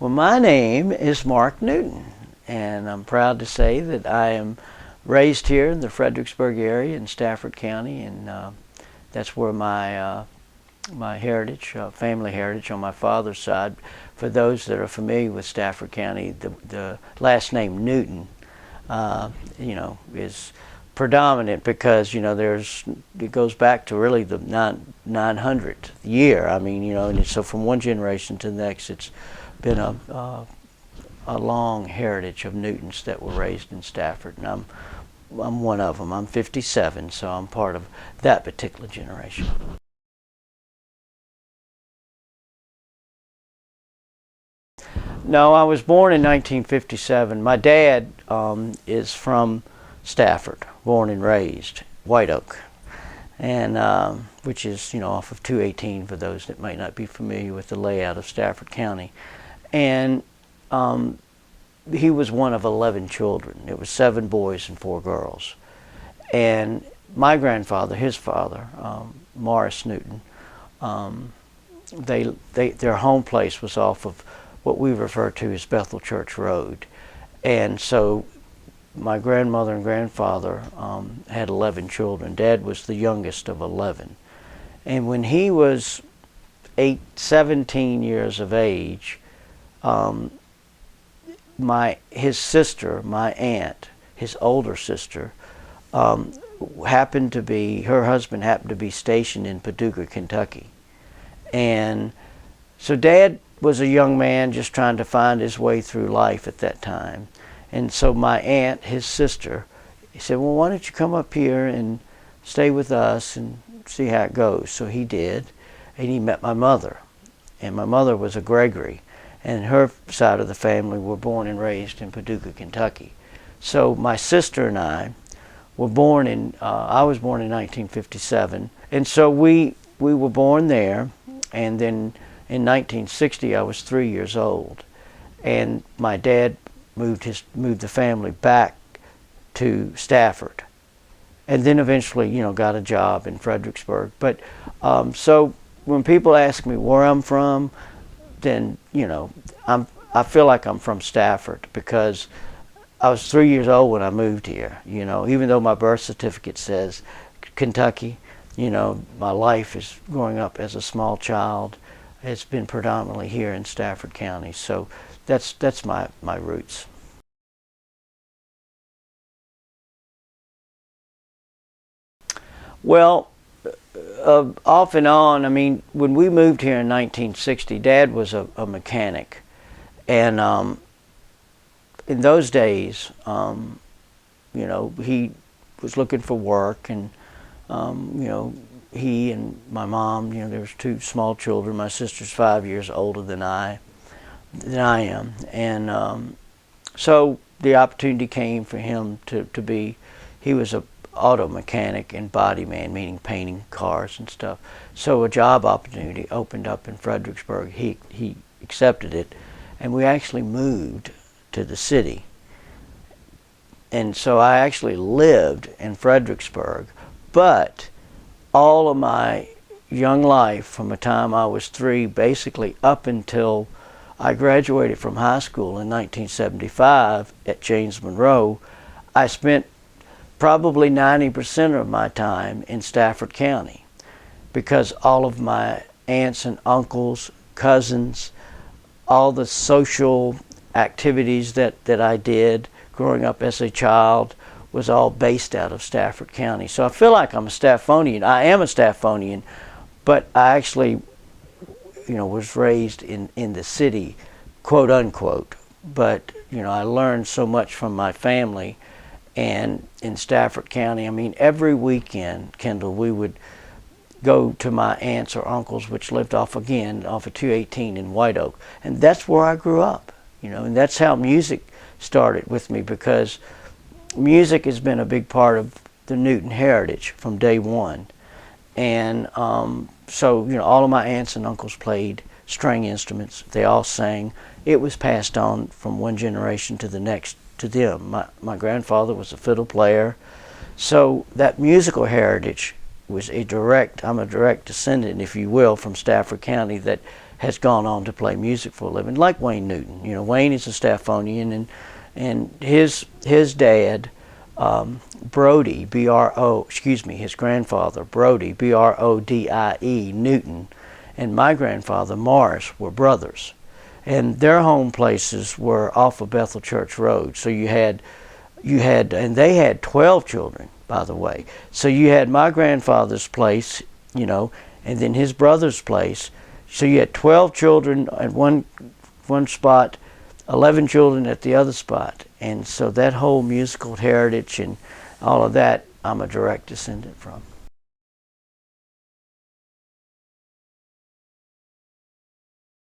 Well, my name is Mark Newton, and I'm proud to say that I am raised here in the Fredericksburg area in Stafford County, and that's where my heritage, family heritage on my father's side. For those that are familiar with Stafford County, the last name Newton, is predominant because it goes back to really the 900th year. I mean, and so from one generation to the next, it's been a long heritage of Newtons that were raised in Stafford, and I'm one of them. I'm 57, so I'm part of that particular generation. No, I was born in 1957. My dad is from Stafford, born and raised, White Oak, and which is off of 218 for those that might not be familiar with the layout of Stafford County. And he was one of 11 children. It was 7 boys and 4 girls. And my grandfather, his father, Morris Newton, their home place was off of what we refer to as Bethel Church Road. And so my grandmother and grandfather had 11 children. Dad was the youngest of 11. And when he was 17 years of age, his sister, my aunt, his older sister, her husband happened to be stationed in Paducah, Kentucky. And so Dad was a young man just trying to find his way through life at that time. And so my aunt, his sister, he said, well, why don't you come up here and stay with us and see how it goes? So he did, and he met my mother. And my mother was a Gregory, and her side of the family were born and raised in Paducah, Kentucky. So my sister and I were born I was born in 1957, and so we were born there, and then in 1960 I was 3 years old, and my dad moved the family back to Stafford, and then eventually got a job in Fredericksburg. But so when people ask me where I'm from, then I feel like I'm from Stafford because I was 3 years old when I moved here. Even though my birth certificate says Kentucky, my life is growing up as a small child. It's been predominantly here in Stafford County. So that's my roots. Well, off and on. I mean, when we moved here in 1960, Dad was a mechanic, and in those days, he was looking for work, and he and my mom, there was 2 small children. My sister's 5 years older than I am, and so the opportunity came for him to be. He was a auto mechanic and body man, meaning painting cars and stuff. So a job opportunity opened up in Fredericksburg. He accepted it, and we actually moved to the city. And so I actually lived in Fredericksburg, but all of my young life, from the time I was 3, basically up until I graduated from high school in 1975 at James Monroe, I spent probably 90% of my time in Stafford County, because all of my aunts and uncles, cousins, all the social activities that I did growing up as a child was all based out of Stafford County. So I feel like I'm a Staffonian. I am a Staffonian, but I actually was raised in the city, quote unquote. But I learned so much from my family. And in Stafford County, I mean, every weekend, Kendall, we would go to my aunts or uncles, which lived off of 218 in White Oak. And that's where I grew up, and that's how music started with me, because music has been a big part of the Newton heritage from day one. And so, all of my aunts and uncles played string instruments. They all sang. It was passed on from one generation to the next to them. My grandfather was a fiddle player. So that musical heritage was I'm a direct descendant, if you will, from Stafford County that has gone on to play music for a living, like Wayne Newton. You know, Wayne is a Staffonian, and his dad, Brody, his grandfather, Brody, Brodie Newton, and my grandfather, Morris, were brothers. And their home places were off of Bethel Church Road. So and they had 12 children, by the way. So you had my grandfather's place, you know, and then his brother's place. So you had 12 children at one spot, 11 children at the other spot. And so that whole musical heritage and all of that, I'm a direct descendant from.